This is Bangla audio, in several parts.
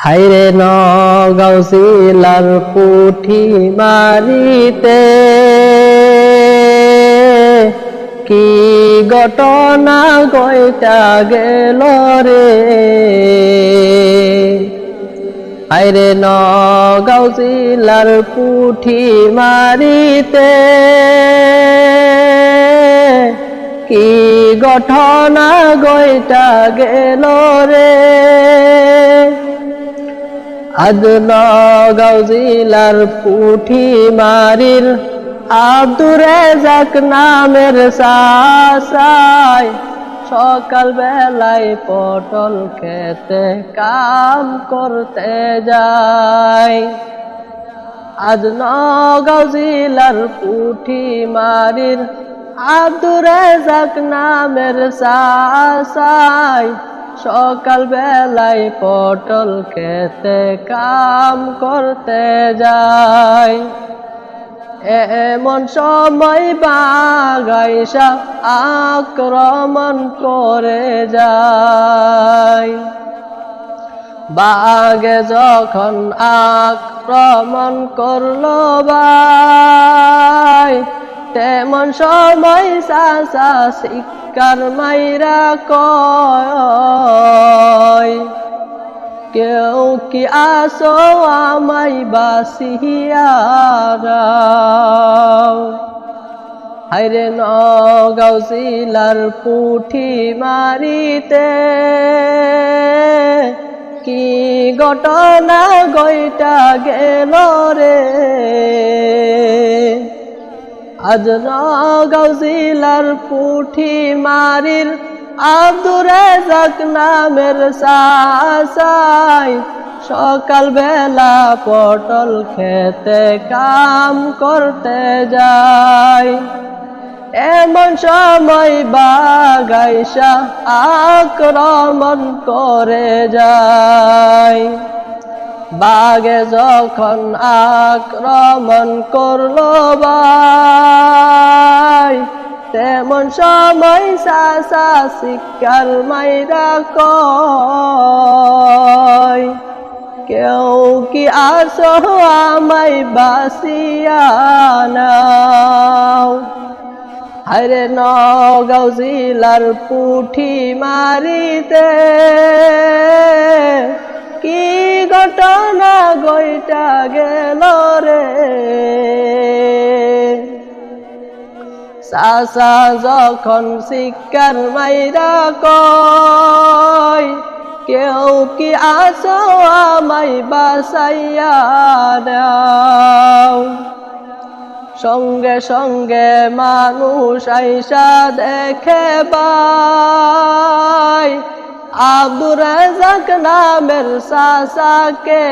হাইরে নগাঁও জিলার পুঠি মারিতে কি ঘটনা ঘইটা গেল রে। হাইরে নগাঁও জিলার পুঠি মারিতে কি ঘটনা ঘইটা গেল রে। আজ নগাঁও জিলার পুঠি মারির আব্দুর রাজ্জাক নামের চাচাই সকাল বেলায় পটল খেতে কাম করতে যায়। আজ নগাঁও জিলার পুঠি মারির আব্দুর রাজ্জাক নামের চাচাই সকাল বেলায় পটল খেতে কাম করতে যায়। এমন সময় বাঘাইসা আক্রমণ করে যায়। বাঘে যখন আক্রমণ করলো ভাই তেমন সময় চাচা শিকার মাইরা কয়, কেউ কি আসো আমায় বাঁচিয়া দাও। হায়রে নগাঁও জিলার পুঠি মারিতে কি ঘটনা ঘইটা গেল রে। আজ নগাঁও জিলার পুঠি মারির আব্দুর রাজ্জাক নামের চাচাই সকাল বেলা পটল খেতে কাম করতে যায়। এমন সময় বাঘাইসা আক্রমণ করে যায়। বাঘে যখন আক্রমণ করলো ভাই তেমন সময় চাচা শিকার মাইরা কয়, কেউ কি আসো আমায় বাঁচিয়া নাও। হায়রে নগাঁও জিলার পুঠি মারিতে কি ঘটনা ঘইটা গেল রে। চাচা যখন শিকার মাইরা কয়, কেউ কি আসো আমায় বাঁচাইয়া দাও। সঙ্গে সঙ্গে মানুষ আইসা দেখে ভাই আব্দুর রাজ্জাক নামের চাচাকে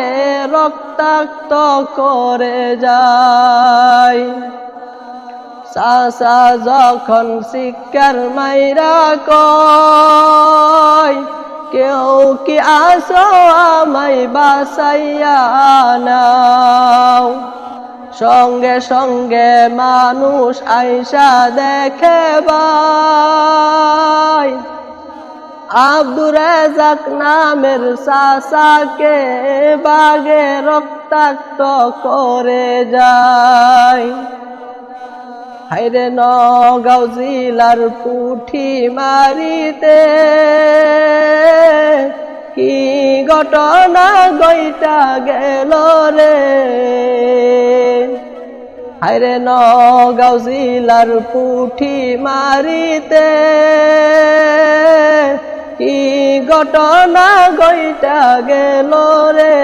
রক্তাক্ত করে যায়। চাচা যখন শিকার মাইরা কয়, কেউ কি আসো আমায় বাঁচাইয়া নাও। সঙ্গে সঙ্গে মানুষ আইসা দেখে ভাই আব্দুর রাজ্জাক নামের চাচাকে বাঘে রক্তাক্ত করে যায়। হায়রে নগাঁও জিলার পুঠি মারিতে কি ঘটনা ঘইটা গেল রে। হায়রে নগাঁও জিলার পুঠি মারিতে কি ঘটনা ঘইটা গেল রে।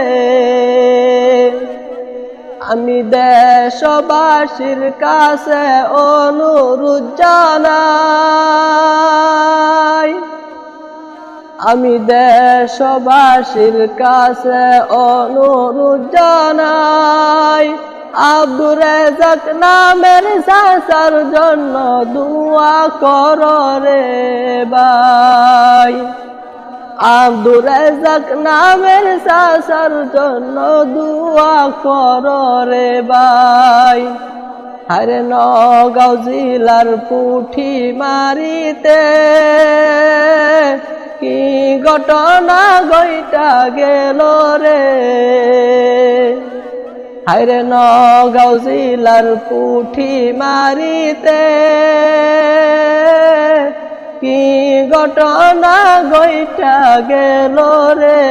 আমি দেশবাসীর কাছে অনুরোধ জানাই, আমি দেশবাসীর কাছে অনুরোধ জানাই, আব্দুর রাজ্জাক নামের চাচার জন্য দোয়া করো রে ভাই। আব্দুর রাজ্জাক নামের চাচার জন্য দোয়া করো রে ভাই। হায়রে নগাঁও জিলার পুঠি মারিতে কি ঘটনা গইটা গেল রে। হায়রে নগাঁও জিলার পুঠি মারিতে কি ঘটনা গইটা গেল রে।